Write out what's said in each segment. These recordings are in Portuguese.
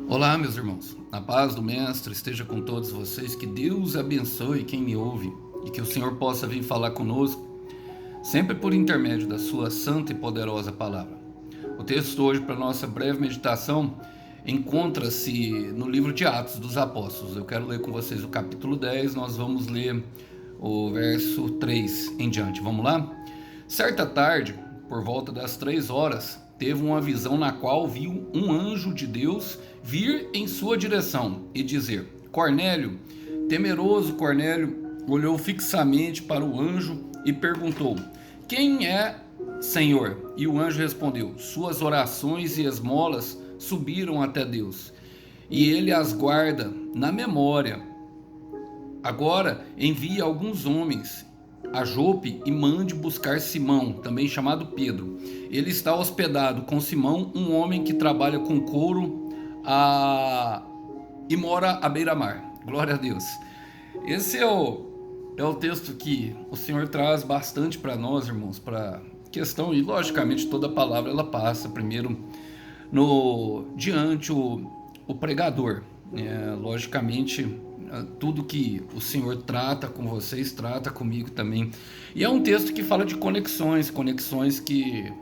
Olá, meus irmãos. A paz do Mestre esteja com todos vocês. Que Deus abençoe quem me ouve e que o Senhor possa vir falar conosco, sempre por intermédio da sua santa e poderosa palavra. O texto hoje para nossa breve meditação encontra-se no livro de Atos dos Apóstolos. Eu quero ler com vocês o capítulo 10, nós vamos ler o verso 3 em diante. Vamos lá? Certa tarde, por volta das 3 horas, teve uma visão na qual viu um anjo de Deus vir em sua direção e dizer: Cornélio. Temeroso, Cornélio olhou fixamente para o anjo e perguntou: Quem é, Senhor? E o anjo respondeu: Suas orações e esmolas subiram até Deus, e ele as guarda na memória. Agora envie alguns homens a Jope e mande buscar Simão, também chamado Pedro. Ele está hospedado com Simão, um homem que trabalha com couro e mora à beira-mar. Glória a Deus. Esse é o texto que o Senhor traz bastante para nós, irmãos, para questão, e logicamente toda a palavra ela passa primeiro diante o pregador. Logicamente, tudo que o Senhor trata com vocês, trata comigo também. E é um texto que fala de conexões que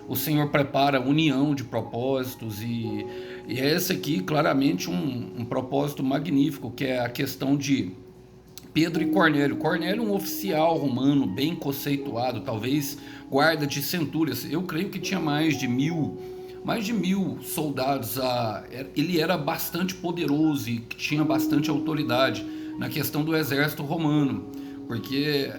o Senhor prepara, união de propósitos, e é esse aqui claramente um propósito magnífico, que é a questão de Pedro e Cornélio. Cornélio, um oficial romano bem conceituado, talvez guarda de centúrias. Eu creio que tinha mais de mil soldados. Ele era bastante poderoso e tinha bastante autoridade na questão do exército romano, porque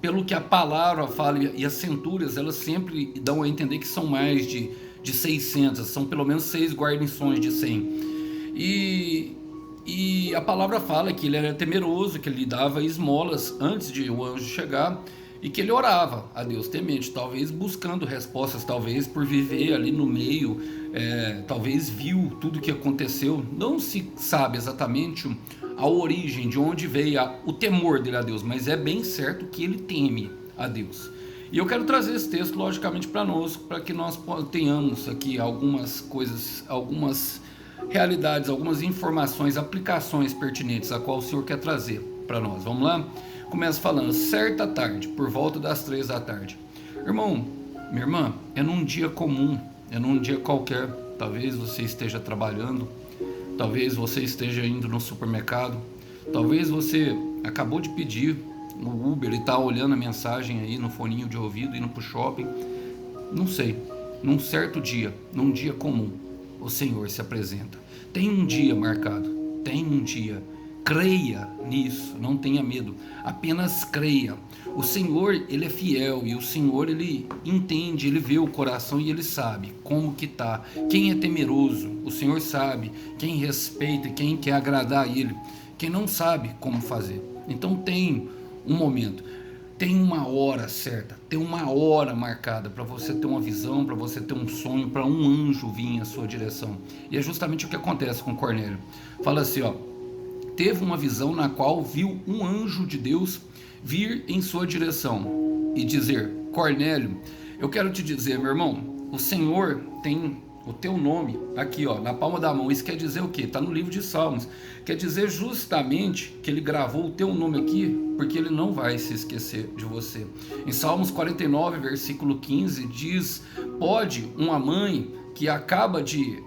pelo que a palavra fala, e as centúrias elas sempre dão a entender que são mais de 600, são pelo menos 6 guarnições de 100. E a palavra fala que ele era temeroso, que ele dava esmolas antes de o anjo chegar, e que ele orava a Deus temente, talvez buscando respostas, talvez por viver ali no meio, talvez viu tudo que aconteceu. Não se sabe exatamente a origem, de onde veio o temor dele a Deus, mas é bem certo que ele teme a Deus. E eu quero trazer esse texto logicamente para nós, para que nós tenhamos aqui algumas coisas, algumas realidades, algumas informações, aplicações pertinentes a qual o Senhor quer trazer para nós. Vamos lá? Começa falando: certa tarde, por volta das 3 da tarde. Irmão, minha irmã, é num dia comum, é num dia qualquer. Talvez você esteja trabalhando, talvez você esteja indo no supermercado, talvez você acabou de pedir no Uber e está olhando a mensagem aí no foninho de ouvido, indo para o shopping. Não sei, num certo dia, num dia comum, o Senhor se apresenta. Tem um dia marcado, tem um dia. Creia nisso, não tenha medo, apenas creia. O Senhor, ele é fiel, e o Senhor, ele entende, ele vê o coração e ele sabe como que tá. Quem é temeroso, o Senhor sabe. Quem respeita, quem quer agradar a ele. Quem não sabe como fazer. Então tem um momento, tem uma hora certa, tem uma hora marcada para você ter uma visão, para você ter um sonho, para um anjo vir à sua direção. E é justamente o que acontece com Cornélio. Fala assim, teve uma visão na qual viu um anjo de Deus vir em sua direção e dizer: Cornélio. Eu quero te dizer, meu irmão, o Senhor tem o teu nome aqui, na palma da mão. Isso quer dizer o quê? Está no livro de Salmos. Quer dizer justamente que ele gravou o teu nome aqui, porque ele não vai se esquecer de você. Em Salmos 49, versículo 15, diz: pode uma mãe que acaba de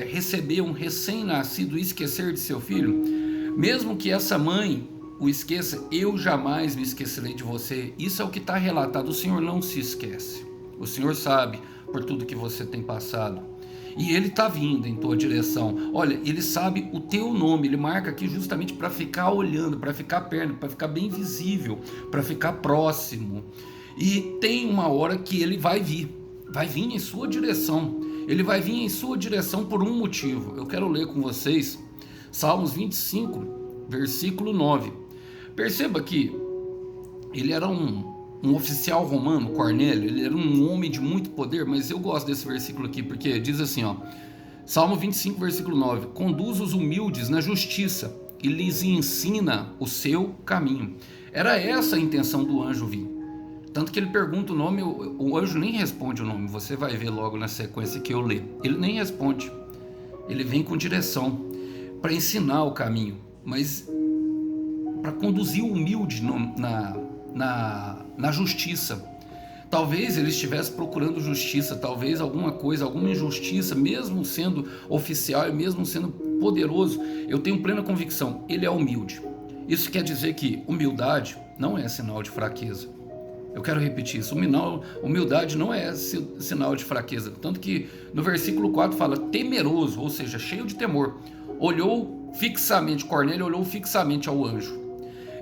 receber um recém-nascido esquecer de seu filho? Mesmo que essa mãe o esqueça, eu jamais me esquecerei de você. Isso é o que está relatado. O Senhor não se esquece. O Senhor sabe por tudo que você tem passado. E Ele está vindo em tua direção. Olha, Ele sabe o teu nome. Ele marca aqui justamente para ficar olhando, para ficar perto, para ficar bem visível, para ficar próximo. E tem uma hora que Ele vai vir em sua direção. Ele vai vir em sua direção por um motivo. Eu quero ler com vocês Salmos 25, versículo 9. Perceba que ele era um oficial romano, Cornélio. Ele era um homem de muito poder, mas eu gosto desse versículo aqui, porque diz assim, Salmo 25, versículo 9: conduz os humildes na justiça e lhes ensina o seu caminho. Era essa a intenção do anjo vir. Tanto que ele pergunta o nome, o anjo nem responde o nome. Você vai ver logo na sequência que eu ler. Ele nem responde. ele vem com direção, para ensinar o caminho, mas para conduzir o humilde na justiça. Talvez ele estivesse procurando justiça, talvez alguma coisa, alguma injustiça, mesmo sendo oficial e mesmo sendo poderoso, eu tenho plena convicção, ele é humilde. Isso quer dizer que humildade não é sinal de fraqueza. Eu quero repetir isso, humildade não é sinal de fraqueza. Tanto que no versículo 4 fala temeroso, ou seja, cheio de temor. Olhou fixamente, Cornélio olhou fixamente ao anjo.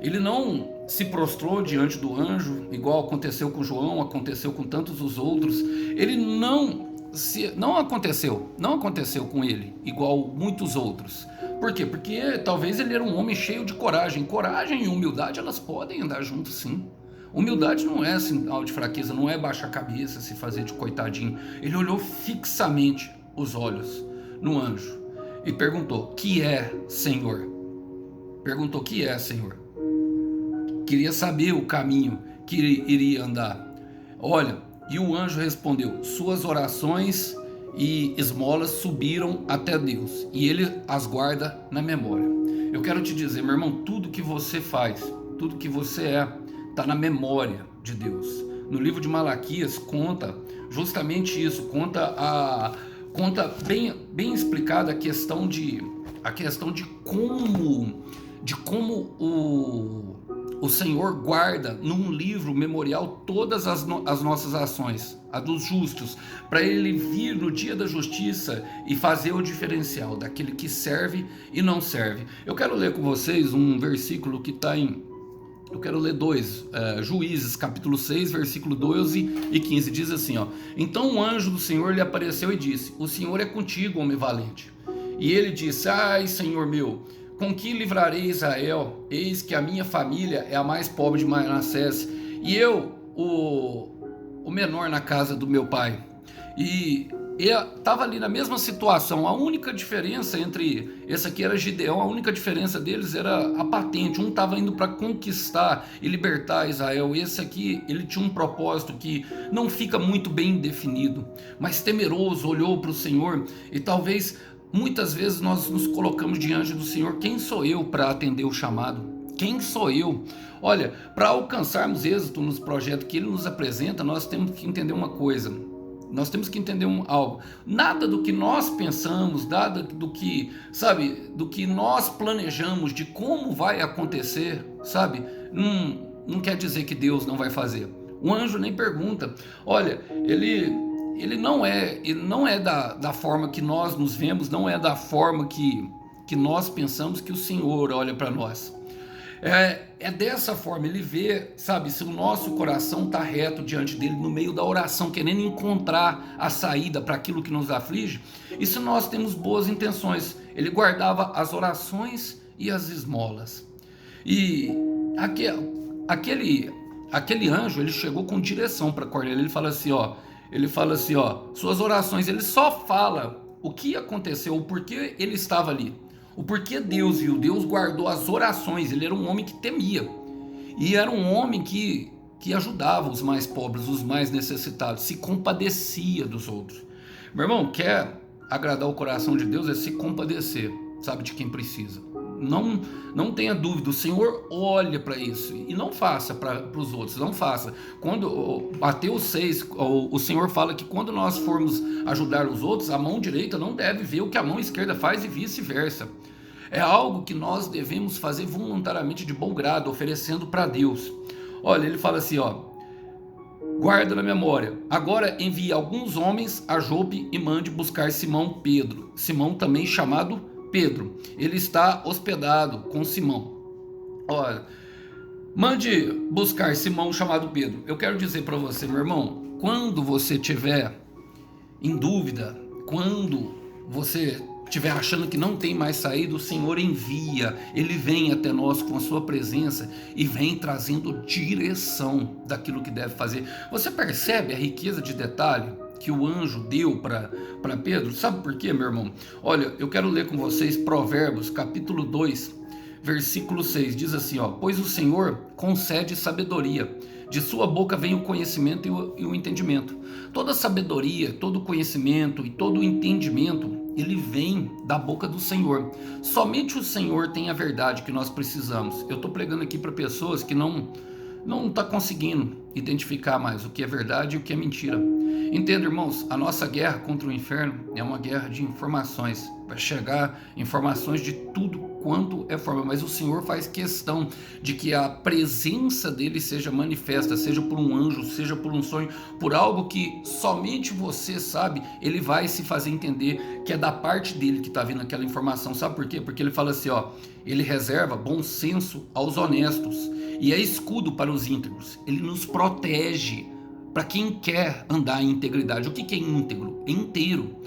Ele não se prostrou diante do anjo, igual aconteceu com João, aconteceu com tantos os outros. Ele não aconteceu com ele, igual muitos outros. Por quê? Porque talvez ele era um homem cheio de coragem. Coragem e humildade, elas podem andar juntos, sim. Humildade não é sinal de fraqueza, não é baixar a cabeça, se fazer de coitadinho. Ele olhou fixamente os olhos no anjo e perguntou: que é, Senhor? Perguntou: que é, Senhor? Queria saber o caminho que iria andar. Olha, e o anjo respondeu: suas orações e esmolas subiram até Deus, e ele as guarda na memória. Eu quero te dizer, meu irmão, tudo que você faz, tudo que você é, está na memória de Deus. No livro de Malaquias conta justamente isso, conta bem explicada a questão de como o Senhor guarda num livro memorial todas as nossas ações, a dos justos, para ele vir no dia da justiça e fazer o diferencial daquele que serve e não serve. Eu quero ler com vocês um versículo que está eu quero ler Juízes, capítulo 6, versículo 12 e 15, diz assim, ó: então o anjo do Senhor lhe apareceu e disse: o Senhor é contigo, homem valente. E ele disse: ai, Senhor meu, com que livrarei Israel? Eis que a minha família é a mais pobre de Manassés, e eu, o menor na casa do meu pai. E estava ali na mesma situação. A única diferença entre esse aqui era Gideão, a única diferença deles era a patente. Um estava indo para conquistar e libertar Israel. Esse aqui, ele tinha um propósito que não fica muito bem definido, mas temeroso, olhou para o Senhor. E talvez muitas vezes nós nos colocamos diante do Senhor: quem sou eu para atender o chamado? Quem sou eu? Olha, para alcançarmos êxito nos projetos que Ele nos apresenta, nós temos que entender uma coisa. Nós temos que entender algo. Nada do que nós pensamos, nada do que, do que nós planejamos, de como vai acontecer, não quer dizer que Deus não vai fazer. O anjo nem pergunta. Olha, ele não é da forma que nós nos vemos, não é da forma que nós pensamos que o Senhor olha para nós. É dessa forma, ele vê, se o nosso coração está reto diante dele, no meio da oração, querendo encontrar a saída para aquilo que nos aflige, e se nós temos boas intenções. Ele guardava as orações e as esmolas. E aquele anjo, ele chegou com direção para Cornélio. Ele fala assim, suas orações. Ele só fala o que aconteceu, o porquê ele estava ali, o porquê Deus viu. Deus guardou as orações. Ele era um homem que temia, e era um homem que ajudava os mais pobres, os mais necessitados, se compadecia dos outros. Meu irmão, quer agradar o coração de Deus é se compadecer, de quem precisa. Não tenha dúvida, o Senhor olha para isso, e não faça para os outros, não faça. Quando Mateus 6, o Senhor fala que quando nós formos ajudar os outros, a mão direita não deve ver o que a mão esquerda faz e vice-versa. É algo que nós devemos fazer voluntariamente, de bom grado, oferecendo para Deus. Olha, ele fala assim, guarda na memória. Agora envie alguns homens a Jope e mande buscar Simão Pedro. Simão também chamado Pedro. Ele está hospedado com Simão. Olha, mande buscar Simão chamado Pedro. Eu quero dizer para você, meu irmão, quando você tiver em dúvida, quando você estiver achando que não tem mais saída, o Senhor envia. Ele vem até nós com a sua presença e vem trazendo direção daquilo que deve fazer. Você percebe a riqueza de detalhe que o anjo deu para Pedro? Sabe por quê, meu irmão? Olha, eu quero ler com vocês Provérbios, capítulo 2, versículo 6, diz assim, ó: pois o Senhor concede sabedoria, de sua boca vem o conhecimento e o entendimento. Toda sabedoria, todo conhecimento e todo entendimento, ele vem da boca do Senhor. Somente o Senhor tem a verdade que nós precisamos. Eu estou pregando aqui para pessoas que não está conseguindo identificar mais o que é verdade e o que é mentira. Entenda, irmãos, a nossa guerra contra o inferno é uma guerra de informações. Vai chegar informações de tudo quanto é forma, mas o Senhor faz questão de que a presença dele seja manifesta, seja por um anjo, seja por um sonho, por algo que somente você sabe. Ele vai se fazer entender que é da parte dele que está vindo aquela informação. Sabe por quê? Porque ele fala assim, ó: ele reserva bom senso aos honestos e é escudo para os íntegros. Ele nos protege para quem quer andar em integridade. O que é íntegro? É inteiro.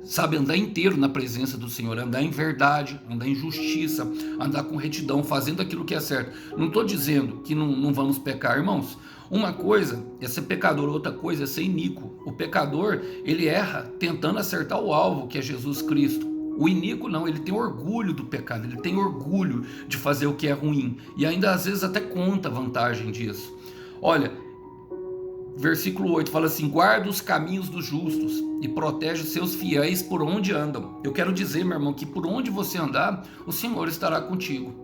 Sabe, andar inteiro na presença do Senhor, andar em verdade, andar em justiça, andar com retidão, fazendo aquilo que é certo. Não estou dizendo que não vamos pecar, irmãos. Uma coisa é ser pecador, outra coisa é ser iníquo. O pecador, ele erra tentando acertar o alvo, que é Jesus Cristo. O iníquo não, ele tem orgulho do pecado, ele tem orgulho de fazer o que é ruim e ainda às vezes até conta vantagem disso. Olha, versículo 8 fala assim: guarda os caminhos dos justos e protege os seus fiéis por onde andam. Eu quero dizer, meu irmão, que por onde você andar, o Senhor estará contigo.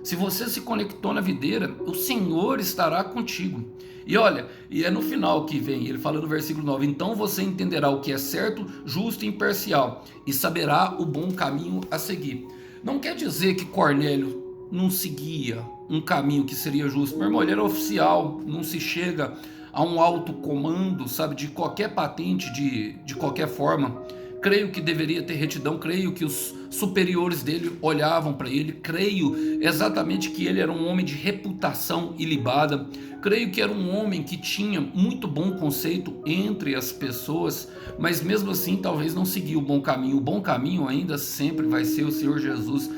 Se você se conectou na videira, o Senhor estará contigo. E olha, e é no final que vem, ele fala no versículo 9: então você entenderá o que é certo, justo e imparcial, e saberá o bom caminho a seguir. Não quer dizer que Cornélio não seguia um caminho que seria justo. Meu irmão, ele era oficial, não se chega a um alto comando, sabe, de qualquer patente, de qualquer forma. Creio que deveria ter retidão, creio que os superiores dele olhavam para ele, creio exatamente que ele era um homem de reputação ilibada, creio que era um homem que tinha muito bom conceito entre as pessoas, mas mesmo assim talvez não seguia o bom caminho. O bom caminho ainda sempre vai ser o Senhor Jesus.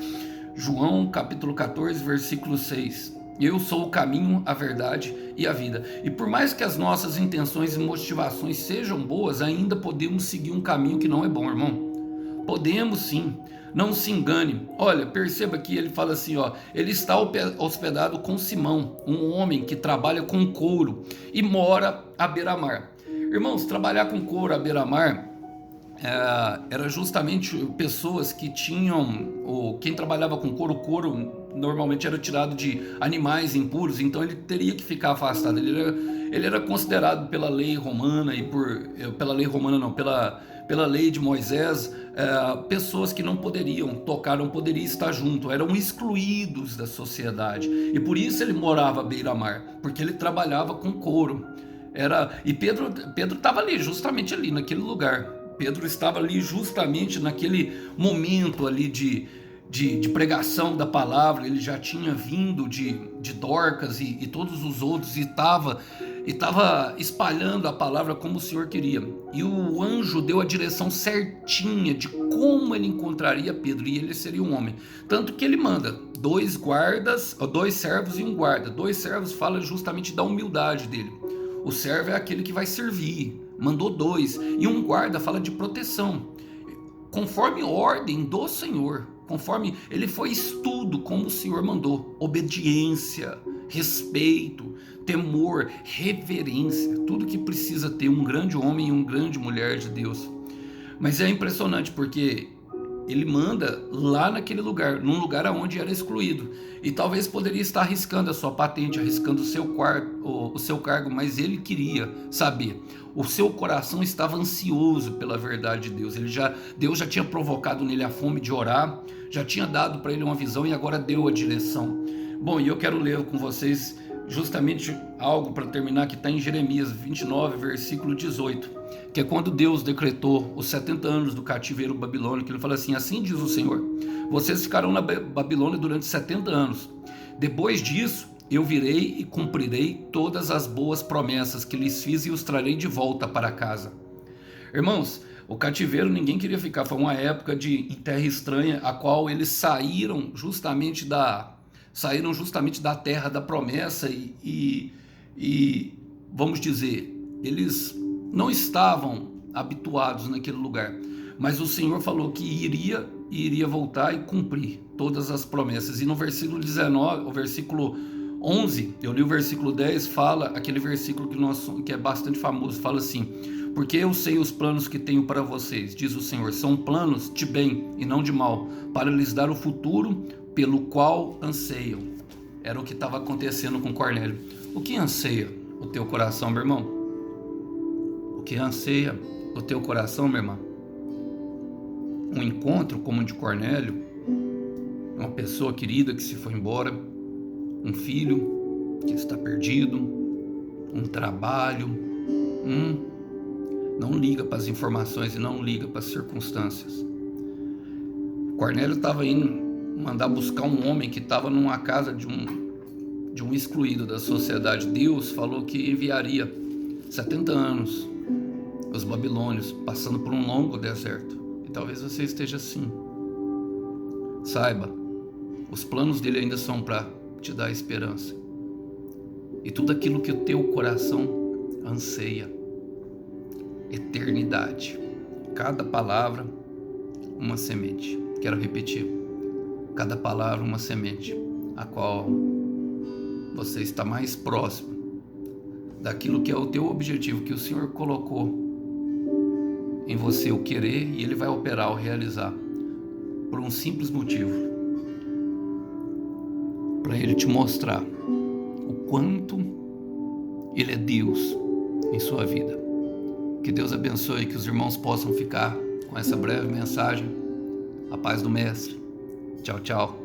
João capítulo 14, versículo 6. Eu sou o caminho, a verdade e a vida. E por mais que as nossas intenções e motivações sejam boas, ainda podemos seguir um caminho que não é bom, irmão. Podemos sim, não se engane. Olha, perceba que ele fala assim, ó: ele está hospedado com Simão, um homem que trabalha com couro e mora à beira-mar. Irmãos, trabalhar com couro à beira-mar era justamente pessoas que tinham, quem trabalhava com couro, o couro normalmente era tirado de animais impuros, então ele teria que ficar afastado. Ele era considerado pela lei romana e pela lei romana não, pela lei de Moisés, pessoas que não poderiam tocar, não poderiam estar junto, eram excluídos da sociedade. E por isso ele morava à beira-mar, porque ele trabalhava com couro. E Pedro estava ali, justamente ali naquele lugar. Pedro estava ali justamente naquele momento ali de pregação da palavra. Ele já tinha vindo de Dorcas e todos os outros, e estava espalhando a palavra como o Senhor queria. E o anjo deu a direção certinha de como ele encontraria Pedro, e ele seria um homem. Tanto que ele manda 2 servos e um guarda. 2 servos fala justamente da humildade dele. O servo é aquele que vai servir. Mandou 2. E um guarda fala de proteção. Conforme ordem do Senhor. Conforme ele foi estudo como o Senhor mandou. Obediência, respeito, temor, reverência. Tudo que precisa ter um grande homem e uma grande mulher de Deus. Mas é impressionante porque ele manda lá naquele lugar, num lugar onde era excluído. E talvez poderia estar arriscando a sua patente, arriscando o seu cargo, mas ele queria saber. O seu coração estava ansioso pela verdade de Deus. Deus já tinha provocado nele a fome de orar, já tinha dado para ele uma visão e agora deu a direção. Bom, e eu quero ler com vocês justamente algo para terminar que está em Jeremias 29, versículo 18, que é quando Deus decretou os 70 anos do cativeiro babilônico. Ele fala assim: assim diz o Senhor, vocês ficarão na Babilônia durante 70 anos. Depois disso, eu virei e cumprirei todas as boas promessas que lhes fiz e os trarei de volta para casa. Irmãos, o cativeiro ninguém queria ficar. Foi uma época em terra estranha, a qual eles saíram justamente da terra da promessa e vamos dizer, eles não estavam habituados naquele lugar, mas o Senhor falou que iria e iria voltar e cumprir todas as promessas. E no versículo 19, o versículo 11, eu li o versículo 10, fala aquele versículo que é bastante famoso, fala assim: porque eu sei os planos que tenho para vocês, diz o Senhor, são planos de bem e não de mal, para lhes dar o futuro pelo qual anseiam. Era o que estava acontecendo com Cornélio. O que anseia o teu coração, meu irmão? O que anseia o teu coração, minha irmã? Um encontro como o de Cornélio, uma pessoa querida que se foi embora, um filho que está perdido, um trabalho. Não liga para as informações e não liga para as circunstâncias. Cornélio estava indo mandar buscar um homem que estava numa casa de um excluído da sociedade. Deus falou que enviaria 70 anos os babilônios, passando por um longo deserto. E talvez você esteja assim. Saiba, os planos dele ainda são para te dar esperança. E tudo aquilo que o teu coração anseia. Eternidade. Cada palavra, uma semente. Quero repetir. Cada palavra, uma semente, a qual você está mais próximo daquilo que é o teu objetivo, que o Senhor colocou em você, o querer, e Ele vai operar ou realizar, por um simples motivo: para Ele te mostrar o quanto Ele é Deus em sua vida. Que Deus abençoe e que os irmãos possam ficar com essa breve mensagem. A paz do Mestre. Tchau, tchau.